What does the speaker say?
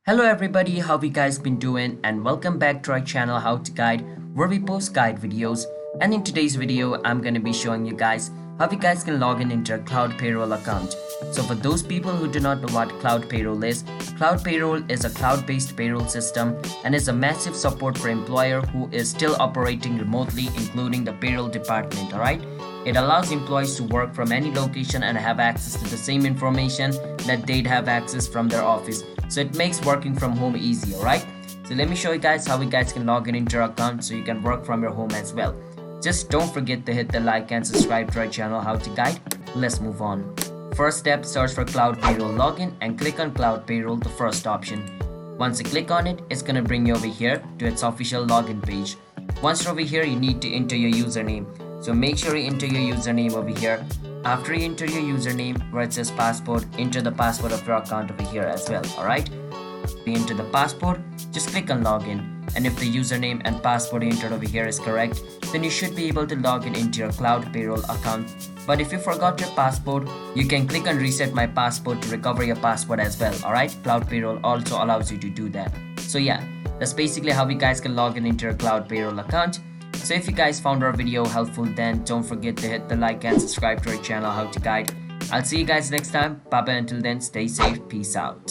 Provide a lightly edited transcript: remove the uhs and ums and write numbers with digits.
Hello everybody, how you guys been doing, and welcome back to our channel How to Guide, where we post guide videos. And in today's video I'm going to be showing you guys how you guys can log in into a Cloud Payroll account. So for those people who do not know what Cloud Payroll is a cloud-based payroll system and is a massive support for employer who is still operating remotely, including the payroll department. Alright, it allows employees to work from any location and have access to the same information that they'd have access from their office. So it makes working from home easy. Alright, so let me show you guys how you guys can log in into your account so you can work from your home as well. Just don't forget to hit the like and subscribe to our channel How to Guide. Let's move on. First step, search for Cloud Payroll login and click on Cloud Payroll, the first option. Once you click on it, it's gonna bring you over here to its official login page. Once you're over here, you need to enter your username. So make sure you enter your username over here. After you enter your username where it says password, enter the password of your account over here as well. Alright, you enter the password, just click on login, and if the username and password you entered over here is correct, then you should be able to log in into your Cloud Payroll account. But if you forgot your password, you can click on reset my password to recover your password as well. Alright, Cloud Payroll also allows you to do that. So yeah, that's basically how you guys can log in into your Cloud Payroll account. So if you guys found our video helpful, then don't forget to hit the like and subscribe to our channel How to Guide. I'll see you guys next time. Bye bye, until then, stay safe, peace out.